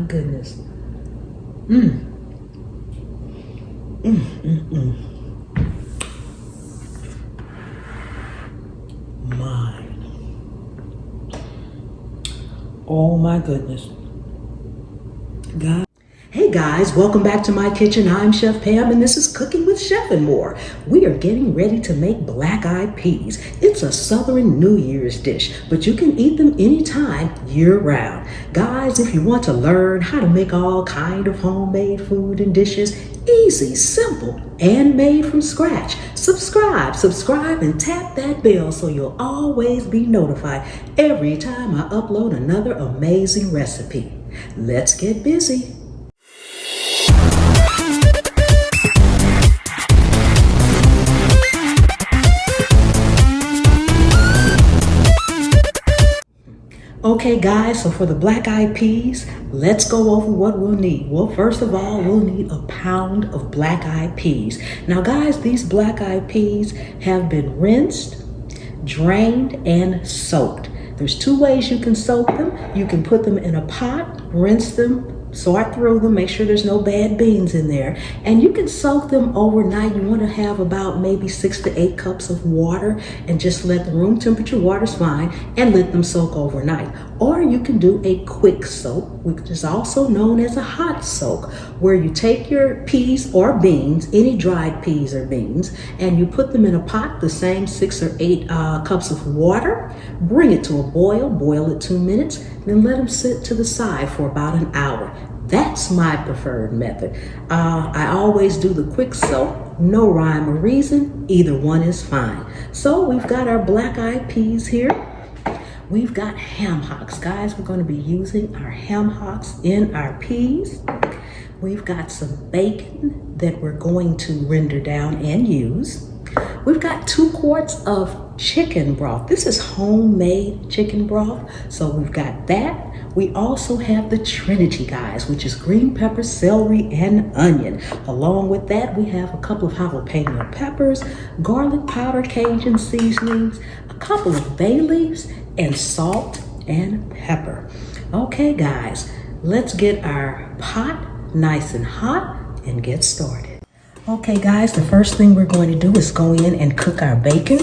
goodness. Mmm. Mmm, mmm, mmm. Oh my goodness. God. Hey guys, welcome back to my kitchen. I'm Chef Pam and this is Cooking with Chef and More. We are getting ready to make black-eyed peas. It's a Southern New Year's dish, but you can eat them anytime, year-round. Guys, if you want to learn how to make all kind of homemade food and dishes, easy, simple, and made from scratch, subscribe, and tap that bell so you'll always be notified every time I upload another amazing recipe. Let's get busy. Okay guys, so for the black-eyed peas, let's go over what we'll need. Well, first of all, we'll need a pound of black-eyed peas. Now guys, these black-eyed peas have been rinsed, drained, and soaked. There's two ways you can soak them. You can put them in a pot, rinse them, sort through them, make sure there's no bad beans in there, and you can soak them overnight. You want to have about maybe 6 to 8 cups of water and just let the room temperature water's fine and let them soak overnight. Or you can do a quick soak, which is also known as a hot soak, where you take your peas or beans, any dried peas or beans, and you put them in a pot, the same 6 or 8 cups of water, bring it to a boil it 2 minutes, then let them sit to the side for about an hour. That's my preferred method. I always do the quick soak, no rhyme or reason, either one is fine. So we've got our black-eyed peas here. We've got ham hocks. Guys, we're going to be using our ham hocks in our peas. We've got some bacon that we're going to render down and use. We've got 2 quarts of chicken broth. This is homemade chicken broth, so we've got that. We also have the Trinity, guys, which is green pepper, celery, and onion. Along with that, we have a couple of jalapeno peppers, garlic powder, Cajun seasonings, a couple of bay leaves, and salt and pepper. Okay, guys, let's get our pot nice and hot and get started. Okay, guys, the first thing we're going to do is go in and cook our bacon.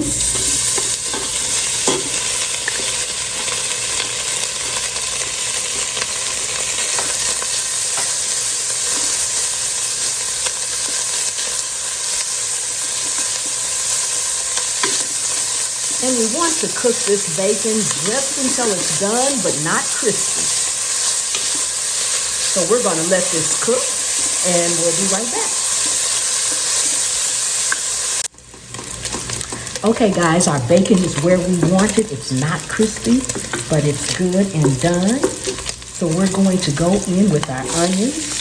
And we want to cook this bacon just until it's done, but not crispy. So we're going to let this cook, and we'll be right back. Okay, guys, our bacon is where we want it. It's not crispy, but it's good and done. So we're going to go in with our onions.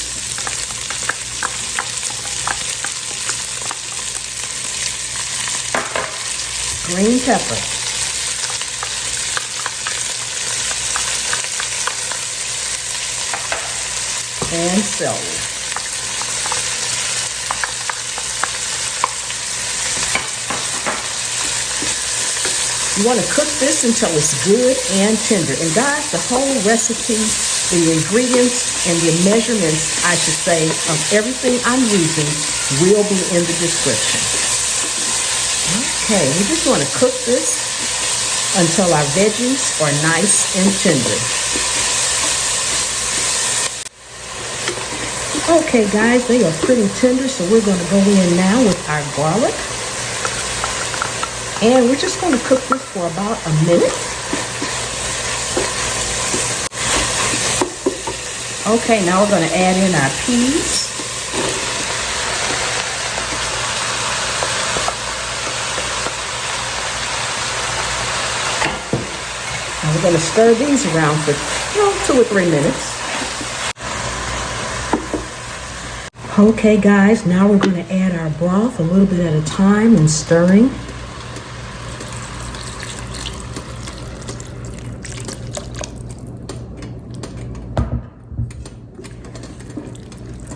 Green pepper, and celery. You want to cook this until it's good and tender. And guys, the whole recipe, the ingredients and the measurements, I should say, of everything I'm using will be in the description. Okay, we just want to cook this until our veggies are nice and tender. Okay, guys, they are pretty tender, so we're going to go in now with our garlic. And we're just going to cook this for about a minute. Okay, now we're going to add in our peas. We're going to stir these around for 2 or 3 minutes. Okay, guys, now we're going to add our broth a little bit at a time and stirring.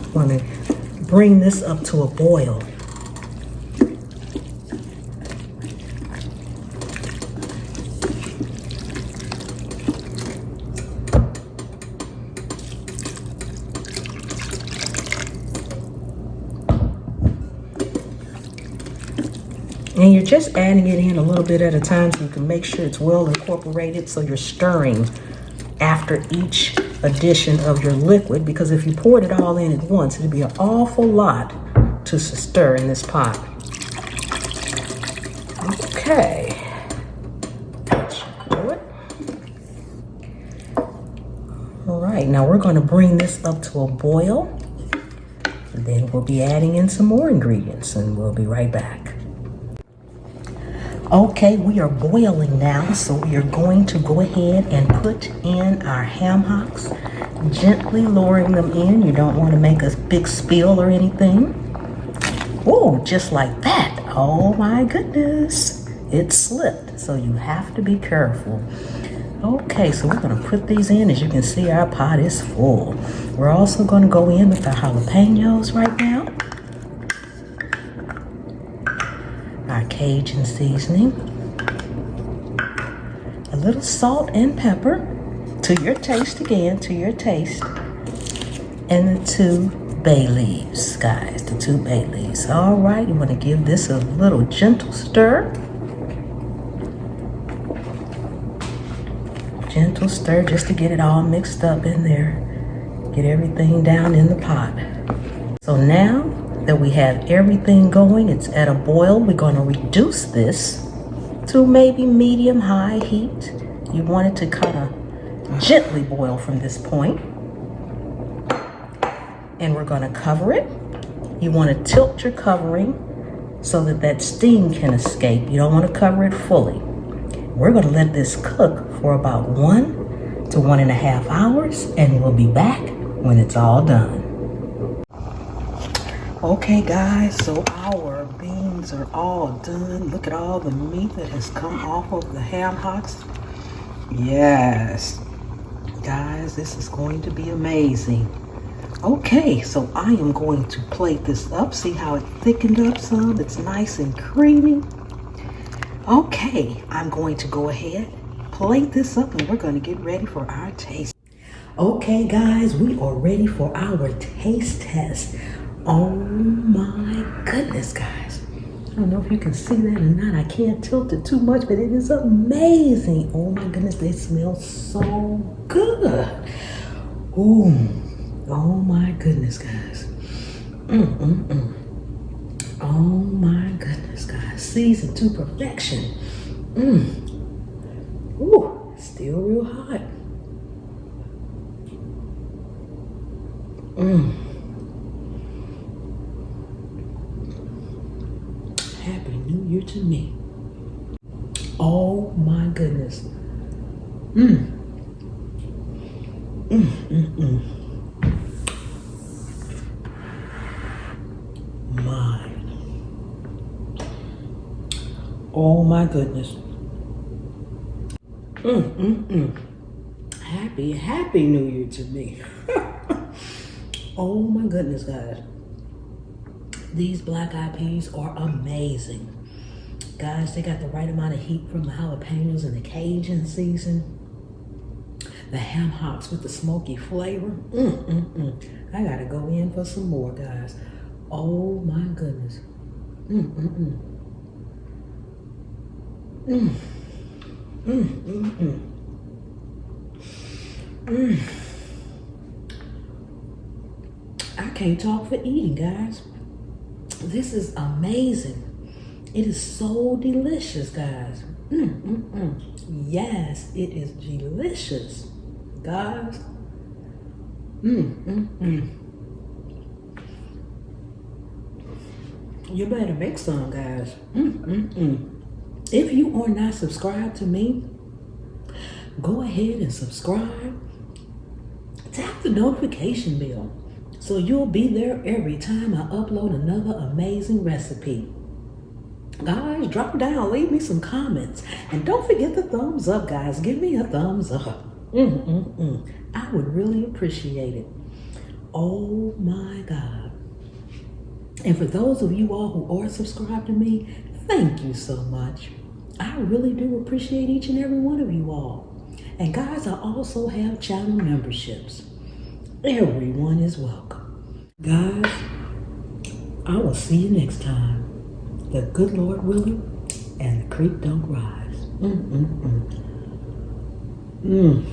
I'm going to bring this up to a boil. And you're just adding it in a little bit at a time so you can make sure it's well incorporated, so you're stirring after each addition of your liquid, because if you poured it all in at once, it'd be an awful lot to stir in this pot. Okay. All right, now we're going to bring this up to a boil, and then we'll be adding in some more ingredients, and we'll be right back. Okay, we are boiling now, so we are going to go ahead and put in our ham hocks, gently lowering them in. You don't want to make a big spill or anything. Oh, just like that. Oh my goodness, it slipped, so you have to be careful. Okay, so we're going to put these in. As you can see, our pot is full. We're also going to go in with our jalapenos right now. Our Cajun seasoning. A little salt and pepper to your taste again, to your taste. And the 2 bay leaves, guys, the 2 bay leaves. All right, you want to give this a little gentle stir. Gentle stir just to get it all mixed up in there. Get everything down in the pot. So now that we have everything going, it's at a boil, we're going to reduce this to maybe medium-high heat. You want it to kind of gently boil from this point. And we're going to cover it. You want to tilt your covering so that that steam can escape. You don't want to cover it fully. We're going to let this cook for about 1 to 1.5 hours, and we'll be back when it's all done. Okay guys, so our beans are all done. Look at all the meat that has come off of the ham hocks. Yes, guys, this is going to be amazing. Okay, so I am going to plate this up. See how it thickened up some? It's nice and creamy. Okay, I'm going to go ahead, plate this up, and we're going to get ready for our taste. Okay, guys, we are ready for our taste test. Oh my goodness, guys. I don't know if you can see that or not. I can't tilt it too much, but it is amazing. Oh my goodness, they smell so good. Oh my goodness, guys. Oh my goodness, guys. Seasoned to perfection. Ooh, still real hot. Happy New Year to me. Oh my goodness. Oh my goodness. Happy New Year to me. Oh my goodness, guys. These black-eyed peas are amazing. Guys, they got the right amount of heat from the jalapenos and the Cajun season. The ham hocks with the smoky flavor. I gotta go in for some more, guys. Oh my goodness. I can't talk for eating, guys. This is amazing. It is so delicious, guys. Yes, it is delicious, guys. You better make some, guys. If you are not subscribed to me, go ahead and subscribe. Tap the notification bell so you'll be there every time I upload another amazing recipe. Guys, drop down, leave me some comments. And don't forget the thumbs up, guys. Give me a thumbs up. I would really appreciate it. Oh my God. And for those of you all who are subscribed to me, thank you so much. I really do appreciate each and every one of you all. And guys, I also have channel memberships. Everyone is welcome. Guys, I will see you next time. The good Lord willing, and the creek don't rise. Mm.